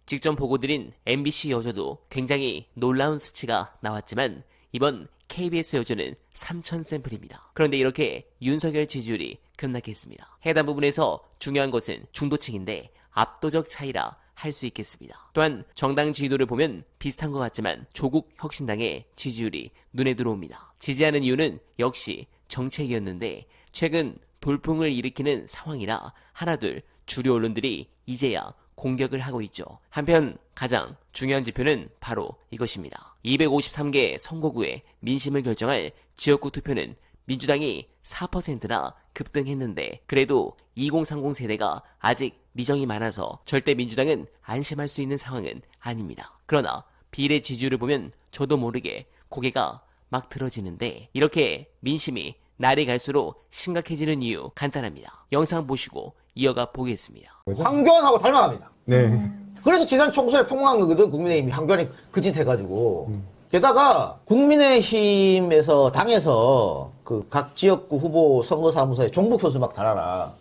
직전 보고드린 MBC 여조도 굉장히 놀라운 수치가 나왔지만 이번 KBS 여조는 3,000 샘플입니다. 그런데 이렇게 윤석열 지지율이 급락했습니다. 해당 부분에서 중요한 것은 중도층인데 압도적 차이라 할 수 있겠습니다. 또한 정당 지지도를 보면 비슷한 것 같지만 조국 혁신당의 지지율이 눈에 들어옵니다. 지지하는 이유는 역시 정책이었는데 최근 돌풍을 일으키는 상황이라 하나둘 주류 언론들이 이제야 공격을 하고 있죠. 한편 가장 중요한 지표는 바로 이것입니다. 253개 선거구의 민심을 결정할 지역구 투표는 민주당이 4%나 급등했는데 그래도 2030 세대가 아직 미정이 많아서 절대 민주당은 안심할 수 있는 상황은 아닙니다. 그러나 비례 지지율을 보면 저도 모르게 고개가 막 들어지는데 이렇게 민심이 날이 갈수록 심각해지는 이유 간단합니다. 영상 보시고 이어가 보겠습니다. 황교안하고 닮아갑니다. 네. 그래도 지난 총선에 폭로한 거거든. 국민의힘이 황교안이 그 짓 해가지고. 게다가 국민의힘에서 당에서 그 각 지역구 후보 선거사무소에 종북효수 막 달아라.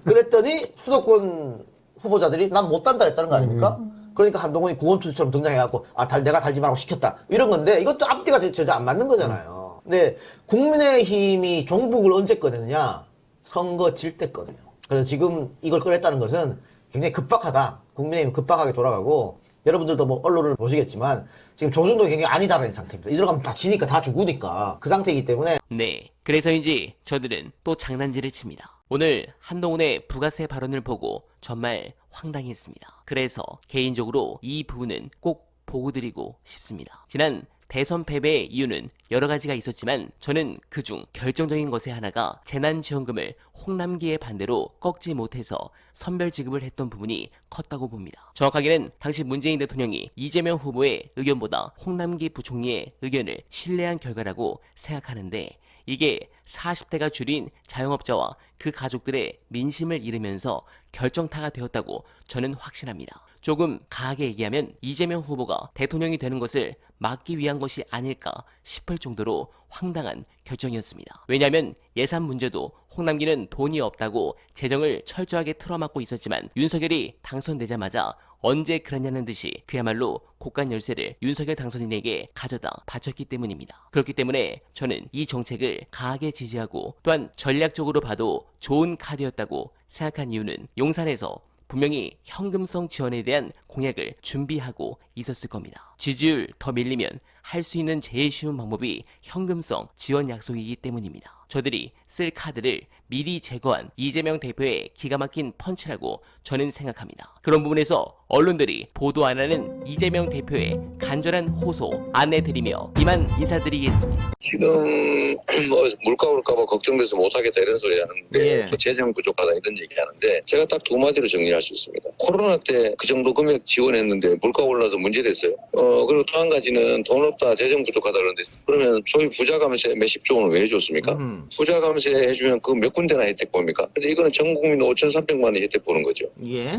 그랬더니 수도권 후보자들이 난 못 단다 했다는 거 아닙니까? 그러니까 한동훈이 구원투수처럼 등장해갖고 내가 달지 말라고 시켰다 이런 건데 이것도 앞뒤가 전혀 안 맞는 거잖아요. 근데 국민의힘이 종북을 언제 꺼내느냐? 선거 질 때 꺼내요. 그래서 지금 이걸 꺼냈다는 것은 굉장히 급박하다. 국민의힘 급박하게 돌아가고 여러분들도 뭐 언론을 보시겠지만 지금 조중동이 굉장히 아니다라는 상태입니다. 이대로 가면 다 지니까 다 죽으니까 그 상태이기 때문에 네, 그래서인지 저들은 또 장난질을 칩니다. 오늘 한동훈의 부가세 발언을 보고 정말 황당했습니다. 그래서 개인적으로 이 부분은 꼭 보고드리고 싶습니다. 지난 대선 패배의 이유는 여러 가지가 있었지만 저는 그중 결정적인 것의 하나가 재난지원금을 홍남기의 반대로 꺾지 못해서 선별 지급을 했던 부분이 컸다고 봅니다. 정확하게는 당시 문재인 대통령이 이재명 후보의 의견보다 홍남기 부총리의 의견을 신뢰한 결과라고 생각하는데 이게 40대가 줄인 자영업자와 그 가족들의 민심을 잃으면서 결정타가 되었다고 저는 확신합니다. 조금 강하게 얘기하면 이재명 후보가 대통령이 되는 것을 막기 위한 것이 아닐까 싶을 정도로 황당한 결정이었습니다. 왜냐하면 예산 문제도 홍남기는 돈이 없다고 재정을 철저하게 틀어막고 있었지만 윤석열이 당선되자마자 언제 그러냐는 듯이 그야말로 곳간 열쇠를 윤석열 당선인에게 가져다 바쳤기 때문입니다. 그렇기 때문에 저는 이 정책을 강하게 지지하고 또한 전략적으로 봐도 좋은 카드였다고 생각한 이유는 용산에서 분명히 현금성 지원에 대한 공약을 준비하고 있었을 겁니다. 지지율 더 밀리면 할 수 있는 제일 쉬운 방법이 현금성 지원 약속이기 때문입니다. 저들이 쓸 카드를 미리 제거한 이재명 대표의 기가 막힌 펀치라고 저는 생각합니다. 그런 부분에서 언론들이 보도 안 하는 이재명 대표의 간절한 호소 안내드리며 이만 인사드리겠습니다. 지금 뭐 물가 오를까봐 걱정돼서 못하겠다 이런 소리 하는데 예. 또 재정 부족하다 이런 얘기 하는데 제가 딱 두 마디로 정리할 수 있습니다. 코로나 때 그 정도 금액 지원했는데 물가 올라서 문제됐어요. 그리고 또 한 가지는 돈 없다 재정 부족하다 그러는데 그러면 소위 부자감세 몇십조 원을 왜 해줬습니까? 부자감세 해주면 그 몇 군데나 혜택 봅니까? 근데 이거는 전 국민 5,300만 원 혜택 보는 거죠. 예.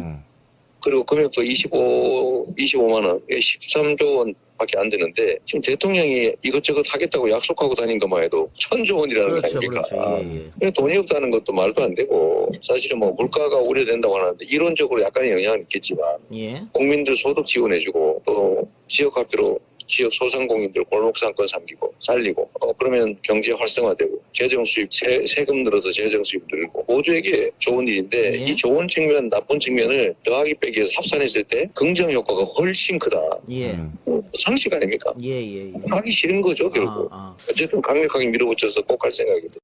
그리고 금액도 25만 원, 13조 원 밖에 안 되는데 지금 대통령이 이것저것 하겠다고 약속하고 다닌 것만 해도 1,000조 원이라는 거 아닙니까? 예. 돈이 없다는 것도 말도 안 되고 사실은 뭐 물가가 우려된다고 하는데 이론적으로 약간의 영향은 있겠지만 예. 국민들 소득 지원해주고 또 지역 화폐로 지역 소상공인들 골목 상권 삼기고 살리고 그러면 경제 활성화되고 재정 수입 세금 늘어서 재정 수입 늘고 모두에게 좋은 일인데 예. 이 좋은 측면 나쁜 측면을 더하기 빼기해서 합산했을 때 긍정 효과가 훨씬 크다. 예. 상식 아닙니까? 예. 하기 싫은 거죠 결국. 어쨌든 강력하게 밀어붙여서 꼭 할 생각입니다.